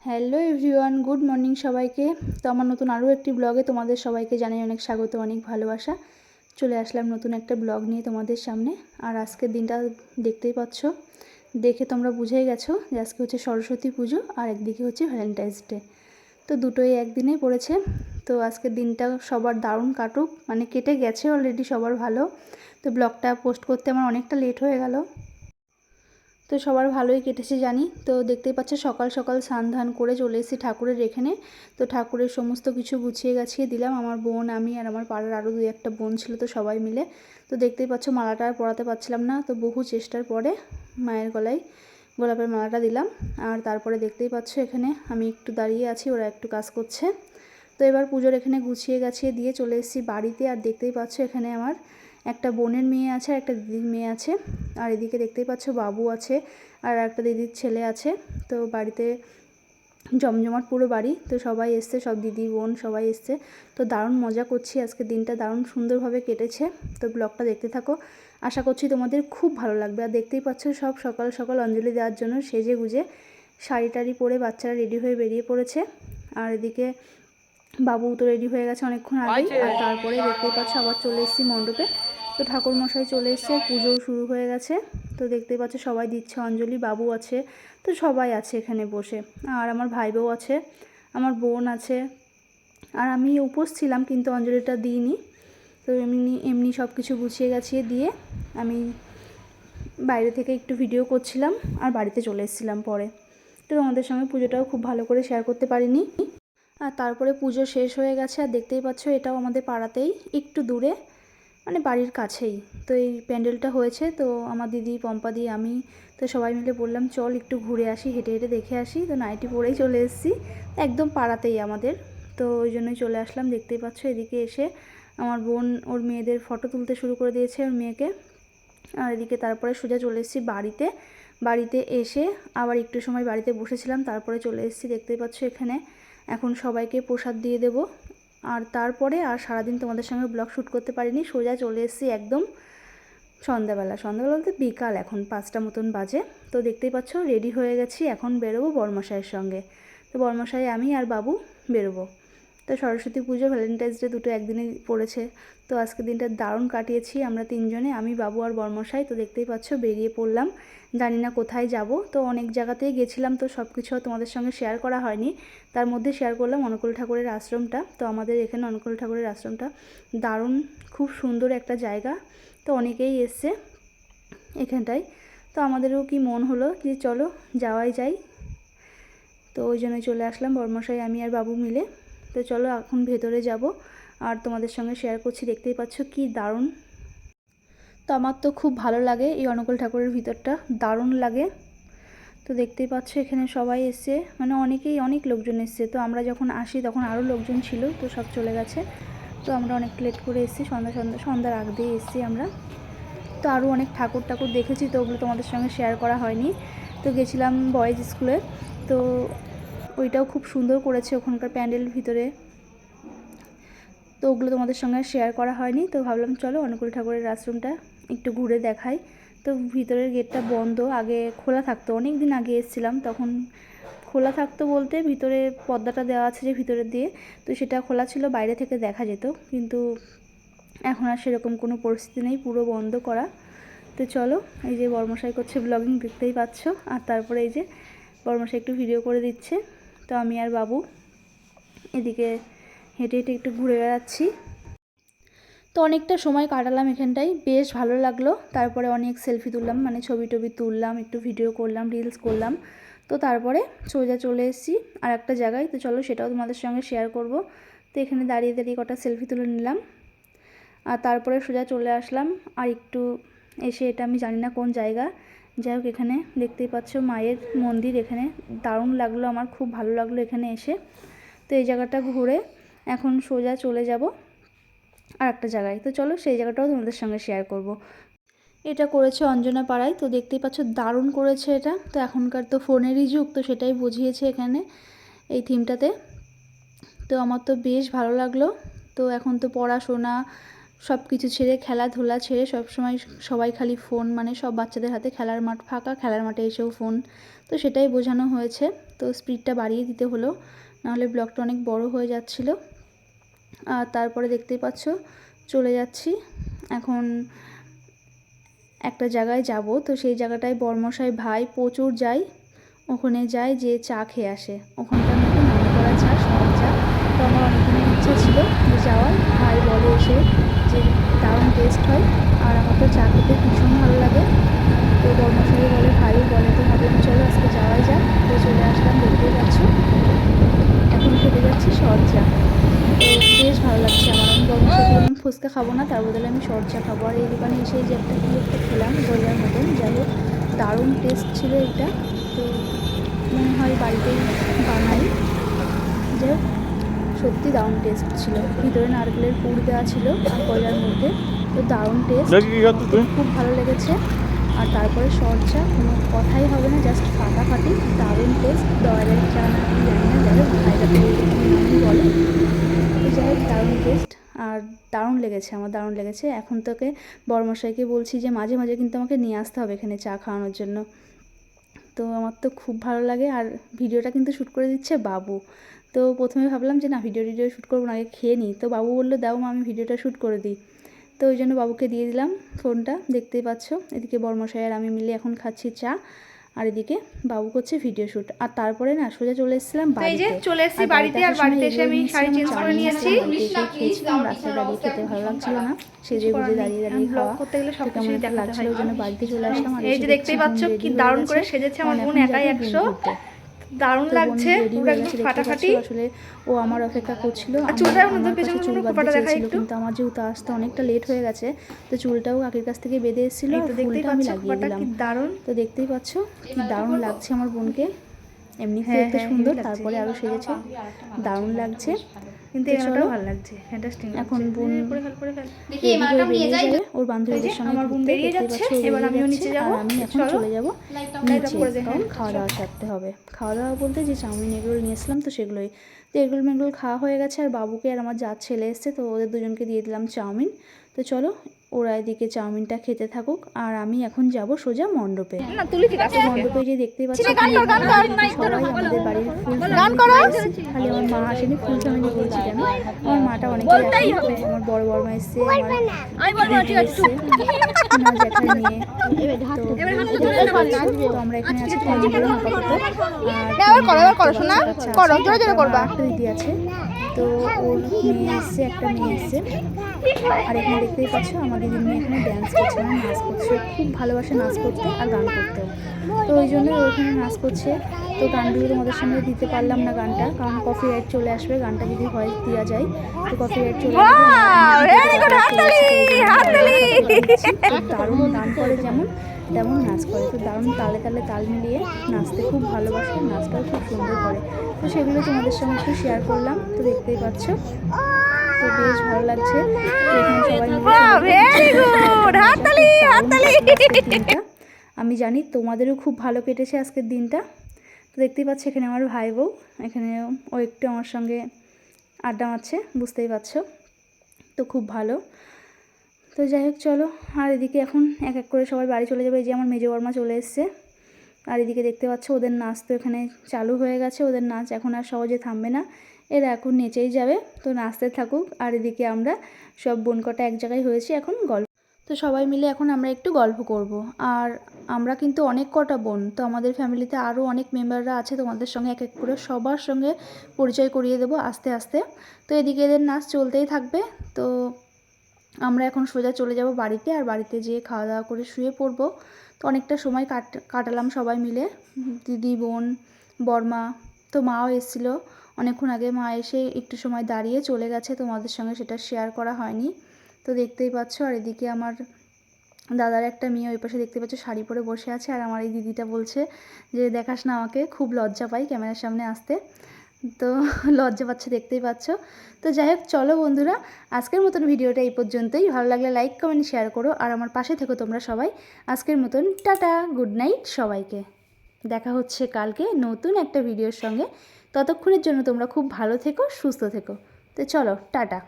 Hello everyone, good morning সবাইকে। তো আমার নতুন আরও একটি ব্লগে তোমাদের সবাইকে জানাই অনেক স্বাগত, অনেক ভালোবাসা। চলে আসলাম নতুন একটা ব্লগ নিয়ে তোমাদের সামনে। আর আজকের দিনটা দেখতেই পাচ্ছ, দেখে তোমরা বুঝেই গেছো যে আজকে হচ্ছে সরস্বতী পুজো আর একদিকে হচ্ছে ভ্যালেন্টাইন্স ডে। তো দুটোই একদিনেই পড়েছে। তো আজকের দিনটা সবার দারুণ কাটুক, মানে কেটে গেছে অলরেডি সবার ভালো। তো ব্লগটা পোস্ট করতে আমার অনেকটা লেট হয়ে গেল। তো সবার ভালোই কেটেছে জানি। তো দেখতেই পাচ্ছ সকাল সকাল স্নান ধান করে চলে এসেছি ঠাকুরের এখানে। তো ঠাকুরের সমস্ত কিছু গুছিয়ে গাছিয়ে দিলাম, আমার বোন, আমি আর আমার পাড়ার আরও দুই একটা বোন ছিল, তো সবাই মিলে। তো দেখতেই পাচ্ছ মালাটা আর পরাতে পারছিলাম না, তো বহু চেষ্টার পরে মায়ের গলায় গোলাপের মালাটা দিলাম। আর তারপরে দেখতেই পাচ্ছ এখানে আমি একটু দাঁড়িয়ে আছি, ওরা একটু কাজ করছে। তো এবার পুজোর এখানে গুছিয়ে গাছিয়ে দিয়ে চলে এসেছি বাড়িতে। আর দেখতেই পাচ্ছ এখানে আমার একটা বোনের মেয়ে আছে আর একটা দিদির মেয়ে আছে। আর এদিকে দেখতেই পাচ্ছ বাবু আছে আর একটা দিদির ছেলে আছে। তো বাড়িতে জমজমাট পুরো বাড়ি, তো সবাই এসছে, সব দিদি বোন সবাই এসছে। তো দারুণ মজা করছি, আজকে দিনটা দারুণ সুন্দরভাবে কেটেছে। তো ব্লগটা দেখতে থাকো, আশা করছি তোমাদের খুব ভালো লাগবে। আর দেখতেই পাচ্ছ সব সকাল সকাল অঞ্জলি দেওয়ার জন্য সেজে গুজে শাড়ি টাড়ি পরে বাচ্চারা রেডি হয়ে বেরিয়ে পড়েছে। আর এদিকে বাবু তো রেডি হয়ে গেছে অনেকক্ষণ আগেই। আর তারপরে দেখতেই পাচ্ছ আবার চলে এসেছি মণ্ডপে। তো ঠাকুর মশাই চলে এসছে, পুজোও শুরু হয়ে গেছে। তো দেখতেই পাচ্ছ সবাই দিচ্ছে অঞ্জলি, বাবু আছে, তো সবাই আছে এখানে বসে। আর আমার ভাই বউ আছে, আমার বোন আছে। আর আমি উপোস ছিলাম কিন্তু অঞ্জলিটা দিইনি। তো এমনি এমনি সব কিছু গুছিয়ে গাছিয়ে দিয়ে আমি বাইরে থেকে একটু ভিডিও করছিলাম আর বাড়িতে চলে এসেছিলাম পরে। তো তোমাদের সঙ্গে পুজোটাও খুব ভালো করে শেয়ার করতে পারিনি। আর তারপরে পুজো শেষ হয়ে গেছে। আর দেখতেই পাচ্ছ এটাও আমাদের পাড়াতেই, একটু দূরে, মানে বাড়ির কাছেই। তো এই প্যান্ডেলটা হয়েছে। তো আমার দিদি, পম্পাদি, আমি তো সবাই মিলে বললাম চল একটু ঘুরে আসি, হেঁটে হেঁটে দেখে আসি। তো নাইটি পরেই চলে এসেছি, একদম পাড়াতেই আমাদের। তো ওই জন্যই চলে আসলাম। দেখতেই পাচ্ছ এদিকে এসে আমার বোন ওর মেয়েদের ফটো তুলতে শুরু করে দিয়েছে, ওর মেয়েকে। আর এদিকে তারপরে সোজা চলে এসেছি বাড়িতে। বাড়িতে এসে আবার একটু সময় বাড়িতে বসেছিলাম, তারপরে চলে এসেছি। দেখতেই পাচ্ছ এখানে এখন সবাইকে প্রসাদ দিয়ে দেব। আর তারপরে আর সারাদিন তোমাদের সঙ্গে ব্লগ শ্যুট করতে পারিনি, সোজা চলে এসেছি একদম সন্ধ্যাবেলা বলতে বিকাল, এখন 5টা মতন বাজে। তো দেখতেই পাচ্ছ রেডি হয়ে গেছি, এখন বেরোবো বরমশাইয়ের সঙ্গে। তো বরমশাই, আমি আর বাবু বেরোবো। তো সরস্বতী পুজো, ভ্যালেন্টাইন্স ডে দুটো একদিনেই পড়েছে। তো আজকের দিনটা দারুণ কাটিয়েছি আমরা তিনজনে, আমি, বাবু আর বরমশাই। তো দেখতেই পাচ্ছ বেরিয়ে পড়লাম, জানি না কোথায় যাব। তো অনেক জায়গাতেই গেছিলাম, তো সব কিছু তোমাদের সঙ্গে শেয়ার করা হয়নি। তার মধ্যে শেয়ার করলাম অনুকূল ঠাকুরের আশ্রমটা। তো আমাদের এখানে অনুকূল ঠাকুরের আশ্রমটা দারুণ, খুব সুন্দর একটা জায়গা। তো অনেকেই এসছে এখানটায়। তো আমাদেরও কি মন হলো যে চলো যাওয়াই যায়। তো ওই জন্যই চলে আসলাম বরমশাই, আমি আর বাবু মিলে। তো চলো এখন ভেতরে যাব আর তোমাদের সঙ্গে শেয়ার করছি। দেখতেই পাচ্ছ কি দারুণ। তো আমার তো খুব ভালো লাগে এই অনুকূল ঠাকুরের ভিতরটা, দারুণ লাগে। তো দেখতেই পাচ্ছ এখানে সবাই এসছে, মানে অনেক লোকজন এসছে। তো আমরা যখন আসি তখন আরও লোকজন ছিল, তো সব চলে গেছে। তো আমরা অনেক লেট করে এসেছি, সন্ধ্যার আগ দিয়ে এসেছি আমরা। তো আরও অনেক ঠাকুর দেখেছি, তো ওগুলো তোমাদের সঙ্গে শেয়ার করা হয়নি। তো গেছিলাম বয়েজ স্কুলে, তো ওইটাও খুব সুন্দর করেছে ওখানকার প্যান্ডেল ভিতরে। তো ওগুলো তোমাদের সঙ্গে শেয়ার করা হয়নি। তো ভাবলাম চলো অনুকূল ঠাকুরের আশ্রমটা একটু ঘুরে দেখাই। তো ভিতরের গেটটা বন্ধ, আগে খোলা থাকতো, অনেক দিন আগে এসেছিলাম তখন খোলা থাকতো বলতে ভিতরে পর্দাটা দেওয়া আছে যে ভিতরের দিয়ে, তো সেটা খোলা ছিল, বাইরে থেকে দেখা যেত। কিন্তু এখন আর সেরকম কোনো পরিস্থিতি নেই, পুরো বন্ধ করা। তো চলো, এই যে বর্মশাই করছে ব্লগিং, দেখতেই পাচ্ছ। আর তারপরে এই যে বর্মশাই একটু ভিডিও করে দিচ্ছে। তো আমি আর বাবু এদিকে হেঁটে হেঁটে একটু ঘুরে বেড়াচ্ছি। তো অনেকটা সময় কাটালাম এখানটায়, বেশ ভালো লাগলো। তারপরে অনেক সেলফি তুললাম, মানে ছবি টবি তুললাম, একটু ভিডিও করলাম, রিলস করলাম। তো তারপরে সোজা চলে এসেছি আর একটা জায়গায়। তো চলো সেটাও তোমাদের সঙ্গে শেয়ার করব। তো এখানে দাঁড়িয়ে দাঁড়িয়ে কটা সেলফি তুলে নিলাম। আর তারপরে সোজা চলে আসলাম আর একটু এসে, এটা আমি জানি না কোন জায়গা, যাই হোক এখানে দেখতেই পাচ্ছ মায়ের মন্দির। এখানে দারুণ লাগলো, আমার খুব ভালো লাগলো এখানে এসে। তো এই জায়গাটা ঘুরে এখন সোজা চলে যাব আর একটা জায়গায়। তো চলো সেই জায়গাটাও তোমাদের সঙ্গে শেয়ার করব। এটা করেছে অঞ্জনা পাড়ায়। তো দেখতেই পাচ্ছ দারুণ করেছে এটা। তো এখনকার তো ফোনেরই যুগ, তো সেটাই বুঝিয়েছে এখানে এই থিমটাতে। তো আমার তো বেশ ভালো লাগলো। তো এখন তো পড়াশোনা সব কিছু ছেড়ে, খেলাধুলা ছেড়ে সবসময় সবাই খালি ফোন, মানে সব বাচ্চাদের হাতে খেলার মাঠ ফাঁকা, খেলার মাঠে এসেও ফোন। তো সেটাই বোঝানো হয়েছে। তো তো স্পিডটা বাড়িয়ে দিতে হলো, নাহলে ব্লগটা অনেক বড় হয়ে যাচ্ছিল। আর তারপরে দেখতেই পাচ্ছ চলে যাচ্ছি এখন একটা জায়গায় যাব। তো সেই জায়গাটায় বর্মশাই ভাই প্রচুর যায়, ওখানে যায় যে চা খেয়ে আসে। ওখানকার নাকি মনে করা চা সব চা। তো আমার অনেকদিনের ইচ্ছা ছিল যে যাওয়ার। ভাই বলে এসে যে দারুণ টেস্ট হয়, আর আমার তো চা খেতে ভীষণ ভালো লাগে। তো বর্মশাই বলে, ভাইও বলে, তো ভাবলাম চলো আজকে যাওয়াই যাক। তো চলে আসলাম, দেখতেই পাচ্ছ এখন খেতে যাচ্ছি সর চা। তো বেশ ভালো লাগছে আমার। আমি বর্মশাই বললাম ফুচকা খাবো না, তার বদলে আমি সর চা খাবো। আর এই দোকানে এসে যে একটা খেলাম গজার মতন, যাই হোক দারুণ টেস্ট ছিল এটা। তো মনে হয় বাড়িতেই বানাই, যাই হোক সত্যি দারুণ টেস্ট ছিল। ভিতরে নারকেলের পুর দেওয়া ছিল আর গজার মধ্যে, তো দারুণ টেস্ট, খুব ভালো লেগেছে। আর তারপরে সর চা কোনো কথাই হবে না, জাস্ট ফাটাফাটি দারুণ টেস্ট। দয়ালের চা না কি জানি না, যাই হোক ভাইটা তো নামই বলে। তো যাই হোক দারুণ টেস্ট আর দারুণ লেগেছে, আমার দারুণ লেগেছে। এখন তোকে বড়মশাইকে বলছি যে মাঝে মাঝে কিন্তু আমাকে নিয়ে আসতে হবে এখানে চা খাওয়ানোর জন্য। তো আমার তো খুব ভালো লাগে। আর ভিডিওটা কিন্তু শ্যুট করে দিচ্ছে বাবু। তো প্রথমে ভাবলাম যে না ভিডিও শ্যুট করবো না, আগে খেয়ে নিই। তো বাবু বললো দাও মা আমি ভিডিওটা শ্যুট করে দিই। তো ওই জন্য বাবুকে দিয়ে দিলাম ফোনটা, দেখতেই পাচ্ছ। এদিকে বর্মশাই আর আমি মিলে এখন খাচ্ছি চা, আর এদিকে বাবু করছে ভিডিও শ্যুট। আর তারপরে না সোজা চলে এসেছিলাম বাড়িতে। চলে এসেছি বাড়িতে, আর বাড়িতে এসে আমি শাড়ি চেঞ্জ করে নিয়েছি। খেয়েছিলাম, রাস্তায় দাঁড়িয়ে খেতে ভালো লাগছিল না, সেজে গুজে দাঁড়িয়ে দাঁড়িয়ে খাওয়া করতে গেলে সব কিছুই দেখাতে হয়। ওই জন্য বাড়িতে চলে আসলাম। আর এই যে দেখতেই পাচ্ছ কি দারুণ করে সেজেছে আমার বোন, একাই 100, দারুণ লাগছে, পুরো একদম ফাটাফাটি। আসলে ও আমার অপেক্ষা করছিল, আমার কাছে চুল বাঁধতে চাইছিল, কিন্তু আমার যেহেতু আসতে অনেকটা লেট হয়ে গেছে, তো চুলটাও কাকির কাছ থেকে বেঁধে এসেছিল, আর ফুলটা আমি লাগিয়ে দিলাম। তো দেখতেই পাচ্ছ কি দারুণ লাগছে আমার বোনকে, এমনি দেখতে সুন্দর, তারপরে আরও সেজেছে, দারুণ লাগছে। কিন্তু এটাও ভালো লাগছে, ফ্যান্টাস্টিক। এখন বোন বেরিয়ে যাবে ওর বান্ধবীদের সঙ্গে, আমার বোন বেরিয়ে যাচ্ছে, এবার আমিও নিচে যাব। আর আমি এখন চলে যাব নিচে, কারণ খাওয়া দাওয়া সারতে হবে। খাওয়া দাওয়া বলতে যে চাউমিন এগরোল নিয়েছিলাম, তো সেগুলোই। তো এগরোল মেগরোল খাওয়া হয়ে গেছে, আর বাবুকে আর আমার যার ছেলে এসছে, তো ওদের দুজনকে দিয়ে দিলাম চাউমিন। তো চলো ওরা এদিকে চাউমিনটা খেতে থাকুক, আর আমি এখন যাব সোজা মণ্ডপে। মণ্ডপে যে দেখতেই পাচ্ছি সবাই আমাদের বাড়ির ফুল ফ্যামিলি, খালি আমার মা আসেনি। ফুল ফ্যামিলি বলছি কেন, আমার মাটা অনেকেই আসে। আমার বড় বড় মা এসছে, আমার এসছে, আমার জ্যাঠাই মেয়ে। তো আমরা এখানে আছি একটা দিদি আছে, তো ওর মেয়ে এসছে, একটা মেয়ে এসছে। আর এখানে দেখতেই পাচ্ছ আমার দিদির মেয়ে এখানে ড্যান্স করছে, মানে নাচ করছে। খুব ভালোবাসে নাচ করতে আর গান করতেও, তো ওই জন্য ওখানে নাচ করছে। তো গানগুলো তোমাদের সামনে দিতে পারলাম না গানটা, কারণ কপিরাইট চলে আসবে গানটা যদি ভয়েস দেওয়া যায়, তো কপিরাইট চলে আসবে। দারুণ গান করে যেমন তেমন নাচ করে, তো দারুণ তালে তালে তাল মিলিয়ে নাচতে খুব ভালোবাসে, নাচটাও খুব সুন্দর করে। তো সেগুলো তোমাদের সঙ্গে একটু শেয়ার করলাম, তো দেখতেই পাচ্ছ, তো বেশ ভালো লাগছে। আমি জানি তোমাদেরও খুব ভালো কেটেছে আজকের দিনটা। তো দেখতেই পাচ্ছ এখানে আমার ভাই বউ, এখানে ও একটু আমার সঙ্গে আড্ডা মারছে, বুঝতেই পারছো। তো খুব ভালো। তো যাই হোক চলো, আর এদিকে এখন এক এক করে সবাই বাড়ি চলে যাবে। এই যে আমার মেজো বর্মা চলে এসছে, আর এদিকে দেখতে পাচ্ছ ওদের নাচ তো এখানে চালু হয়ে গেছে। ওদের নাচ এখন আর সহজে থামবে না, এরা এখন নেচেই যাবে, তো নাচতে থাকুক। আর এদিকে আমরা সব বোন কটা এক জায়গায় হয়েছি এখন গল্প, তো সবাই মিলে এখন আমরা একটু গল্প করব। আর আমরা কিন্তু অনেক কটা বোন, তো আমাদের ফ্যামিলিতে আরও অনেক মেম্বাররা আছে, তোমাদের সঙ্গে এক এক করে সবার সঙ্গে পরিচয় করিয়ে দেবো আস্তে আস্তে। তো এদিকে এদের নাচ চলতেই থাকবে। তো আমরা এখন সোজা চলে যাব বাড়িতে, আর বাড়িতে যেয়ে খাওয়া দাওয়া করে শুয়ে পড়বো। তো অনেকটা সময় কাটালাম সবাই মিলে, দিদি বোন বর্মা, তো মাও এসেছিলো অনেকক্ষণ আগে। মা এসে একটু সময় দাঁড়িয়ে চলে গেছে, তোমাদের সঙ্গে সেটা শেয়ার করা হয়নি। তো দেখতেই পাচ্ছ, আর এদিকে আমার দাদার একটা মেয়ে ওই পাশে দেখতে পাচ্ছ শাড়ি পরে বসে আছে, আর আমার এই দিদিটা বলছে যে দেখাস না আমাকে, খুব লজ্জা পাই ক্যামেরার সামনে আসতে। তো লজ্জা পাচ্ছে, দেখতেই পাচ্ছ। তো যাই হোক চলো বন্ধুরা, আজকের মতন ভিডিওটা এই পর্যন্তই। ভালো লাগলে লাইক কমেন্ট শেয়ার করো, আর আমার পাশে থেকো তোমরা সবাই। আজকের মতন টাটা, গুড নাইট সবাইকে। দেখা হচ্ছে কালকে নতুন একটা ভিডিওর সঙ্গে। ততক্ষণের জন্য তোমরা খুব ভালো থেকো, সুস্থ থেকো। তো চলো টাটা।